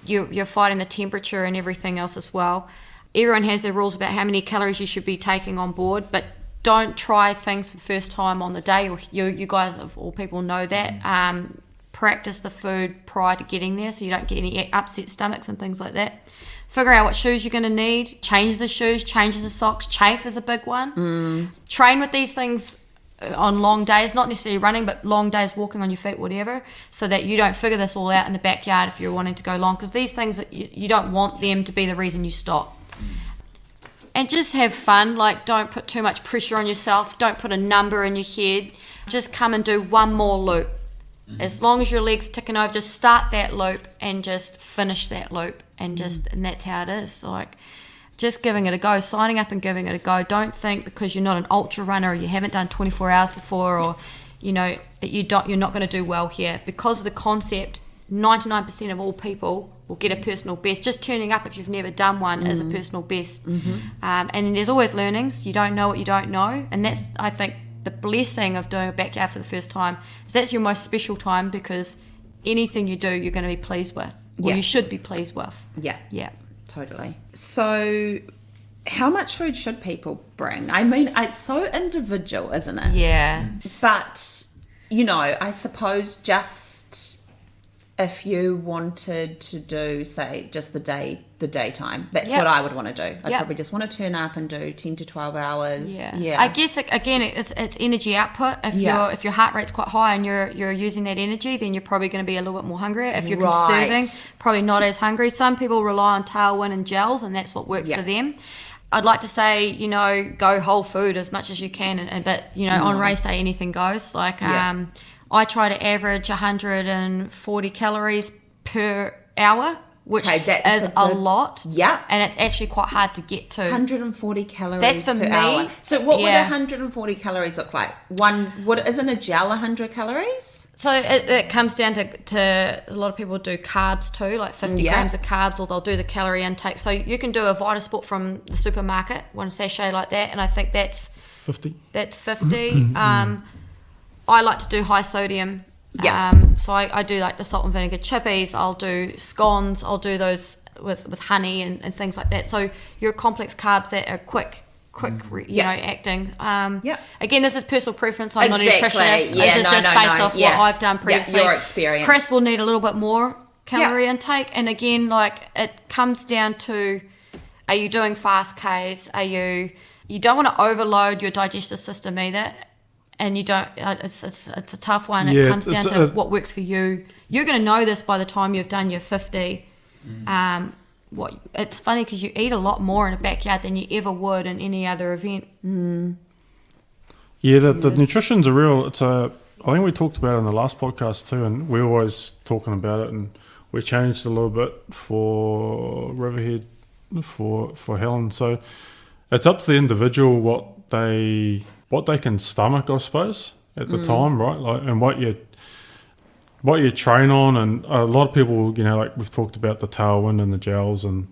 You're fighting the temperature and everything else as well. Everyone has their rules about how many calories you should be taking on board, but don't try things for the first time on the day. You guys, of all people, know that. Practice the food prior to getting there so you don't get any upset stomachs and things like that. Figure out what shoes you're going to need. Change the shoes, change the socks. Chafe is a big one. Train with these things on long days, not necessarily running, but long days walking on your feet, whatever, so that you don't figure this all out in the backyard if you're wanting to go long, because these things, that you don't want them to be the reason you stop. And just have fun. Like, don't put too much pressure on yourself. Don't put a number in your head. Just come and do one more loop. As long as your leg's ticking over, just start that loop and just finish that loop, and and that's how it is. Like, just giving it a go, signing up and giving it a go. Don't think because you're not an ultra runner or you haven't done 24 hours before, or that you're not going to do well here. Because of the concept, 99% of all people will get a personal best. Just turning up if you've never done one is a personal best. And there's always learnings. You don't know what you don't know, and that's, I think, the blessing of doing a backyard for the first time, is that's your most special time, because anything you do, you're going to be pleased with, or you should be pleased with. Yeah. Totally. So how much food should people bring? I mean, it's so individual, isn't it? Yeah. But, I suppose just if you wanted to do, say, just the daytime, that's Yep. what I would want to do. I'd Yep. probably just want to turn up and do 10 to 12 hours. Yeah. I guess again, it's energy output. If your heart rate's quite high and you're using that energy, then you're probably going to be a little bit more hungrier. If you're Right. conserving, probably not as hungry. Some people rely on tailwind and gels, and that's what works Yeah. for them. I'd like to say, go whole food as much as you can, but on race day anything goes. Like I try to average 140 calories per hour, which Okay, that is a lot. Yeah. And it's actually quite hard to get to. 140 calories That's for per me. hour. So what would Yeah. 140 calories look like? Isn't a gel 100 calories? So it comes down to a lot of people do carbs too, like 50 Yeah. grams of carbs, or they'll do the calorie intake. So you can do a Vitasport from the supermarket, one sachet like that, and I think that's 50. That's 50. I like to do high sodium. Yeah. So I do like the salt and vinegar chippies. I'll do scones. I'll do those with honey and things like that. So your complex carbs that are quick, acting. Again, this is personal preference. I'm not a nutritionist. Yeah, this is just based off what I've done previously. Your experience. Chris will need a little bit more calorie intake. And again, like it comes down to, are you doing fast Ks? You don't want to overload your digestive system either. And you don't. It's a tough one. It comes down to what works for you. You're going to know this by the time you've done your 50. It's funny because you eat a lot more in a backyard than you ever would in any other event. Yeah, the nutrition's a real. I think we talked about it in the last podcast too, and we're always talking about it. And we changed a little bit for Riverhead for Helen. So it's up to the individual what they can stomach, I suppose, at the time, right? Like, and what you train on, and a lot of people, like we've talked about the tailwind and the gels, and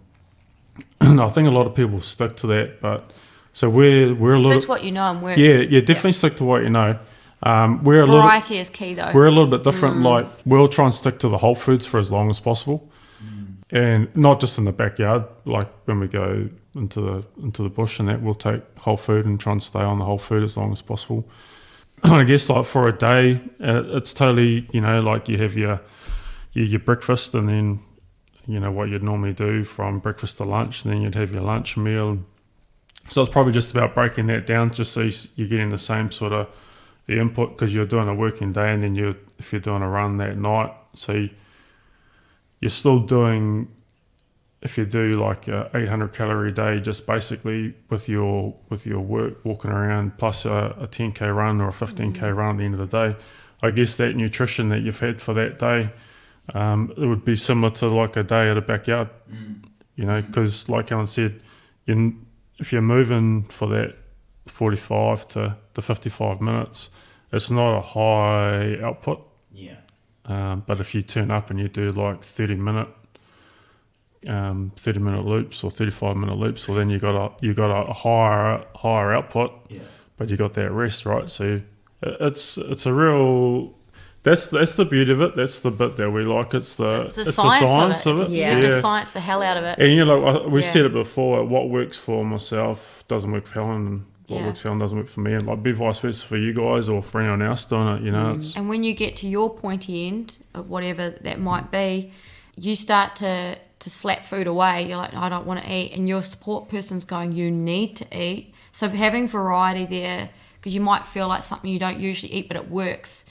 I think a lot of people stick to that. But so we're a little Stick to what you know and works. yeah, definitely stick to what you know. Variety is key though. We're a little bit different. Like we'll try and stick to the whole foods for as long as possible, and not just in the backyard. Like when we go into the bush and that, we'll take whole food and try and stay on the whole food as long as possible. I guess like for a day, it's totally, like you have your breakfast, and then what you'd normally do from breakfast to lunch, and then you'd have your lunch meal. So it's probably just about breaking that down just so you're getting the same sort of the input, because you're doing a working day, and then if you're doing a run that night, so you're still doing. If you do like a 800 calorie day, just basically with your work, walking around, plus a 10k run or a 15k run at the end of the day, I guess that nutrition that you've had for that day, it would be similar to like a day at a backyard, because like Alan said, if you're moving for that 45 to 55 minutes, it's not a high output. Yeah. But if you turn up and you do like 30-minute loops or 35-minute loops, well then you got a higher output, but you got that rest, right? So it's a real. That's the beauty of it. That's the bit that we like. It's the science of it. You have to science the hell out of it. And we said it before. What works for myself doesn't work for Helen, and what works for Helen doesn't work for me, and like be vice versa for you guys or for anyone else doing it. It's, and when you get to your pointy end of whatever that might be, you start to slap food away. You're like, I don't want to eat, and your support person's going, you need to eat. So having variety there, because you might feel like something you don't usually eat, but it works.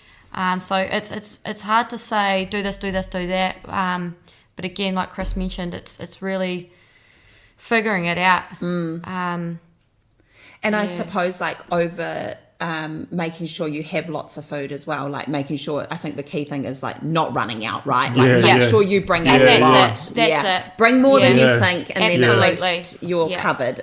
So it's hard to say do this, do that. But again, like Chris mentioned, it's really figuring it out. And I suppose like over making sure you have lots of food as well, like making sure, I think the key thing is like not running out, right? Like make sure you bring out a lot. That's it. Bring more than you think, and Absolutely. then at least you're covered.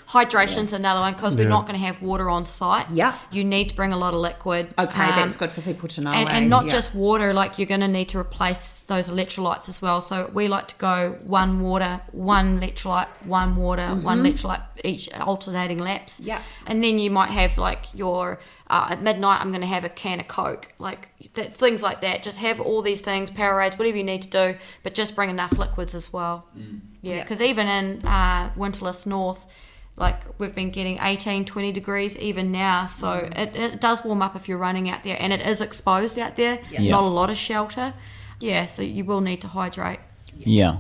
Hydration's another one, because we're not going to have water on site. Yeah. You need to bring a lot of liquid. Okay, that's good for people to know. And not just water, like you're going to need to replace those electrolytes as well. So we like to go one water, one electrolyte, one water, one electrolyte, each alternating laps. Yeah. And then you might have like your, at midnight I'm going to have a can of Coke, like things like that. Just have all these things, Powerades, whatever you need to do, but just bring enough liquids as well. Yeah, because even in winterless north, like we've been getting 18, 20 degrees even now. So it does warm up if you're running out there, and it is exposed out there, not a lot of shelter. Yeah, so you will need to hydrate. Yeah,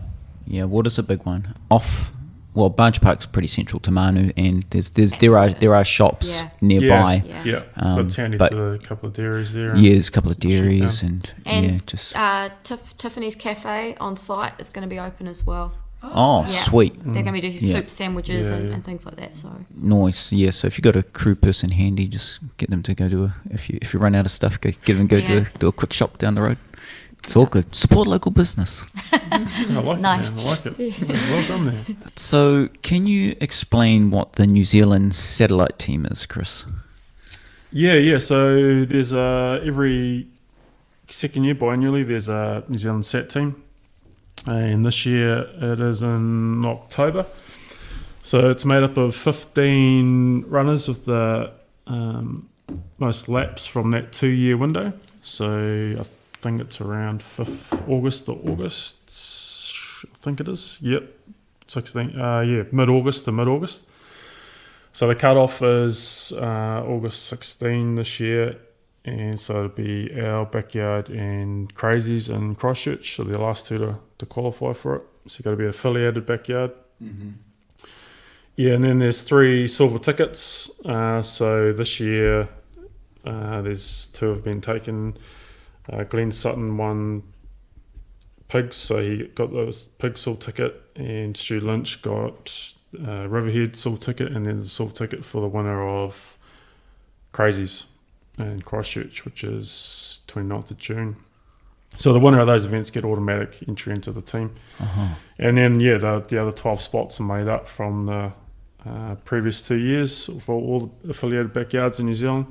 water's a big one. Barge Park's pretty central to Manu, and there are shops Yeah. nearby. Yeah. But handy but- to a couple of dairies there. Yeah, there's a couple of dairies and And just Tiffany's Cafe on site is going to be open as well. yeah. Sweet. They're going to be doing Yeah. soup sandwiches Yeah, and things like that. So Nice, yeah. So if you got a crew person handy, just get them to go do if you run out of stuff, get them to go do a quick shop down the road. It's all good. Support local business. I like Nice. it, man. I like it. Well done there. So can you explain what the New Zealand satellite team is, Chris? Yeah. So there's every second year biannually there's a New Zealand Sat team, and this year it is in October. So it's made up of 15 runners with the most laps from that 2-year window. So I think it's around 5th August to August. I think it is. Yep, 16. Mid-August to mid-August. So the cut-off is August 16 this year, and so it'll be our backyard and Crazies in Christchurch. So the last two to qualify for it. So you've got to be an affiliated backyard. Mm-hmm. Yeah, and then there's 3 silver tickets. So this year there's 2 have been taken. Glenn Sutton won Pigs, so he got the Pig silver ticket, and Stu Lynch got Riverhead silver ticket, and then the silver ticket for the winner of Crazies in Christchurch, which is 29th of June. So the winner of those events get automatic entry into the team. Uh-huh. And then, the other 12 spots are made up from the previous 2 years for all the affiliated backyards in New Zealand.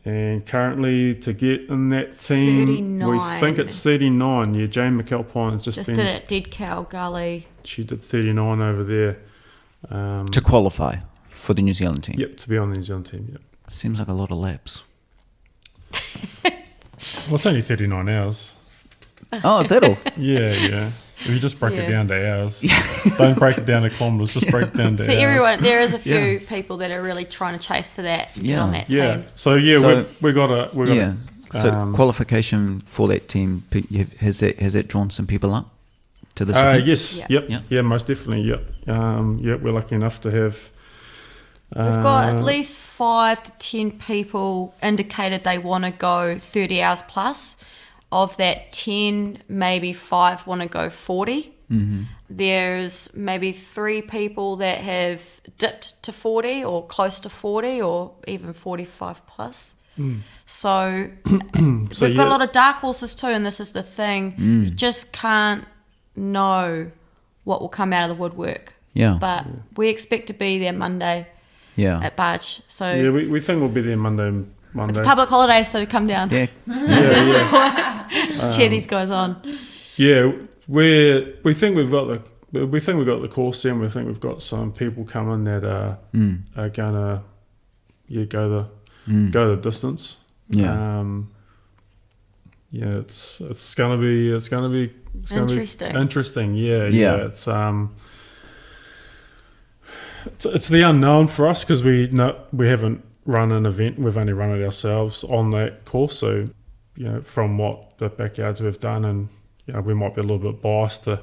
And currently, to get in that team, 39. we think it's 39. Yeah, Jane McAlpine's just just been... did it at Dead Cow Gully. She did 39 over there. To qualify for the New Zealand team. Yep, to be on the New Zealand team, yep. Seems like a lot of laps. Well, it's only 39 hours. Oh, is that all? Yeah. If you just break it Yeah. down to hours, don't break it down to kilometres, just break it down to So hours. there is a few Yeah. people that are really trying to chase for that, get Yeah. on that Yeah. team. So we got Yeah. So um, qualification for that team, has that drawn some people up to this event? yes, Yeah. yep, Yeah. yeah, most definitely, yep. We're lucky enough to have. We've got at least 5 to 10 people indicated they want to go 30 hours plus. Of that 10, maybe 5 want to go 40. Mm-hmm. There's maybe 3 people that have dipped to 40 or close to 40 or even 45 plus. So we've got a lot of dark horses too, and this is the thing. You just can't know what will come out of the woodwork. Yeah. But we expect to be there Monday Yeah. at Barge. So Yeah, we think we'll be there Monday. it's public holiday, so come down. Yeah. Cheer these guys on. Yeah, we think we've got the course in. We think we've got some people coming that are gonna go the distance. Yeah. It's gonna be Interesting. Interesting. Yeah. Yeah. It's the unknown for us because we haven't run an event. We've only run it ourselves on that course. So from what the backyards we've done, and we might be a little bit biased to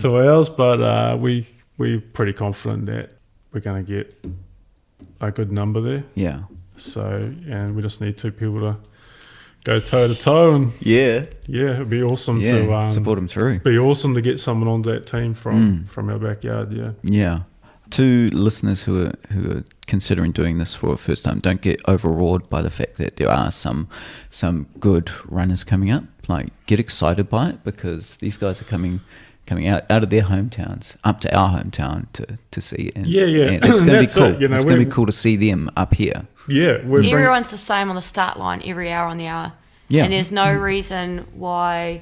ours, but we're pretty confident that we're going to get a good number there. Yeah. So, and we just need 2 people to go toe to toe, and Yeah. it'd be awesome Yeah. to Support them through. be awesome to get someone on that team from our backyard. Yeah. Yeah. To listeners who are considering doing this for the first time, don't get overawed by the fact that there are some good runners coming up. Like, get excited by it, because these guys are coming out of their hometowns up to our hometown to see it. And, Yeah. and it's going to be That's cool. it, It's going to be cool to see them up here. Yeah. Everyone's the same on the start line, every hour on the hour. Yeah. And there's no reason why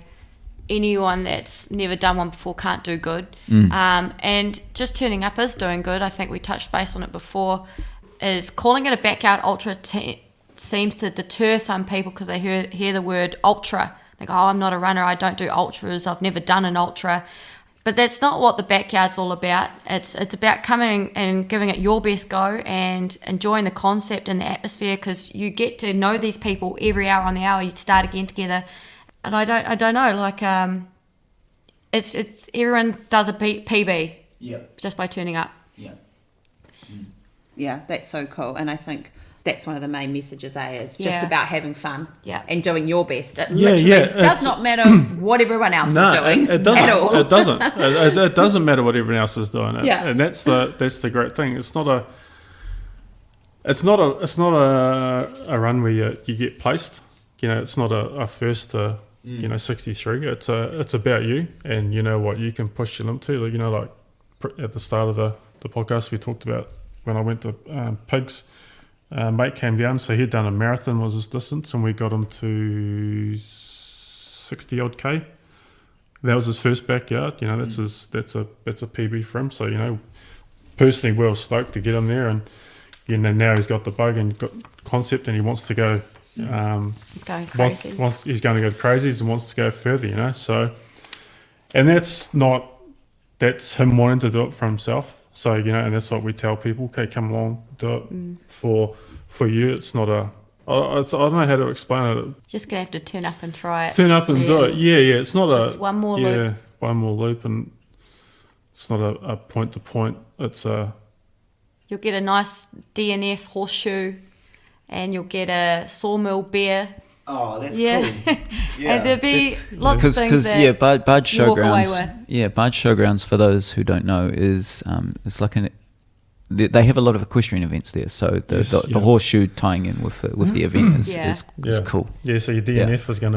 anyone that's never done one before can't do good. And just turning up is doing good. I think we touched base on it before. Is calling it a backyard ultra seems to deter some people because they hear the word ultra. They go, I'm not a runner, I don't do ultras, I've never done an ultra. But that's not what the backyard's all about. It's about coming and giving it your best go and enjoying the concept and the atmosphere, because you get to know these people every hour on the hour. You start again together. and I don't know, like it's everyone does a PB just by turning up. Yeah, that's so cool. And I think that's one of the main messages, is just Yeah. about having fun Yeah. and doing your best. It Yeah, literally yeah, does it's- not matter what everyone else is doing it doesn't. at all. It doesn't. It doesn't matter what everyone else is doing. Yeah. And that's the great thing. It's not a run where you get placed. It's not a first to 63. It's about you, and you know what you can push your limit to. Like at the start of the podcast we talked about when I went to Pigs. Mate came down, so he'd done a marathon was his distance, and we got him to 60 odd K. That was his first backyard. That's a PB for him. So personally, we're stoked to get him there, and now he's got the bug and got concept, and he wants to go. He's going crazy. He's going to go crazies and wants to go further. So, and that's him wanting to do it for himself. So and that's what we tell people. Okay, come along, do it for you. It's not a. I don't know how to explain it. Just gonna have to turn up and try it. Turn up and do it. Yeah. It's not Just one more loop. One more loop, and it's not a point to point. It's a. You'll get a nice DNF horseshoe, and you'll get a sawmill beer. Oh, that's Yeah. cool. And there'll be lots of things that Barge you walk away Showgrounds. with. Yeah, Barge Showgrounds, for those who don't know, is it's like they have a lot of equestrian events there. So the horseshoe tying in with the event is cool. Yeah, so your DNF is going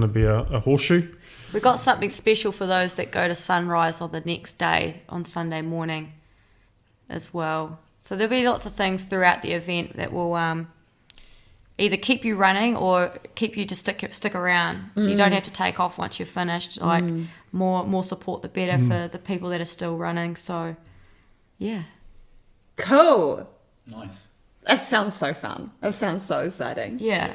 to be a horseshoe. We've got something special for those that go to sunrise on the next day on Sunday morning as well. So there'll be lots of things throughout the event that will either keep you running or keep you to stick around. So you don't have to take off once you're finished. Like more support the better for the people that are still running. So yeah. Cool. Nice. That sounds so fun. That sounds so exciting. Yeah.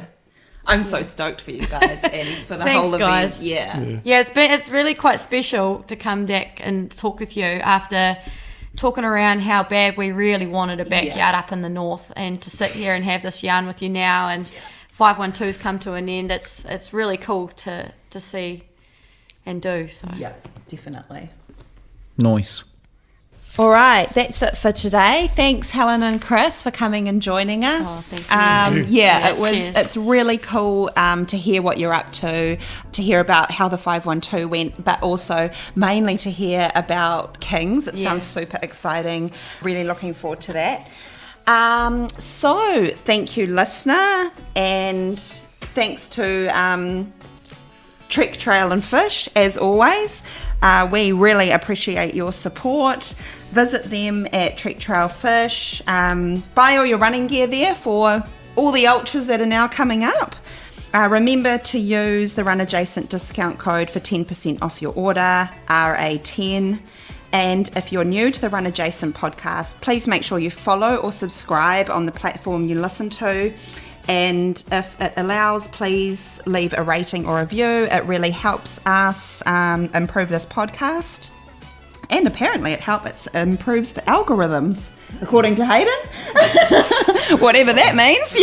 I'm so stoked for you guys and for the Thanks, whole event. guys. Yeah. Yeah, it's really quite special to come back and talk with you after talking around how bad we really wanted a backyard up in the north, and to sit here and have this yarn with you now, and 512's come to an end. It's really cool to see and do. So Yeah, definitely. Nice. All right, that's it for today. Thanks, Helen and Chris, for coming and joining us. Oh, thank you. Cheers. It's really cool to hear what you're up to hear about how the 512 went, but also mainly to hear about Kings. It sounds super exciting. Really looking forward to that. So thank you, listener, and thanks to Trek Trail and Fish, as always. We really appreciate your support. Visit them at Trek Trail Fish. Buy all your running gear there for all the ultras that are now coming up. Remember to use the Run Adjacent discount code for 10% off your order, RA10. And if you're new to the Run Adjacent podcast, please make sure you follow or subscribe on the platform you listen to. And if it allows, please leave a rating or review. It really helps us improve this podcast. And apparently it improves the algorithms, according to Hayden. Whatever that means.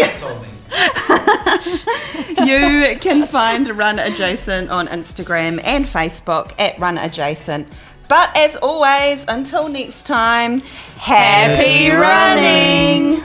You can find Run Adjacent on Instagram and Facebook at Run Adjacent. But as always, until next time, happy running!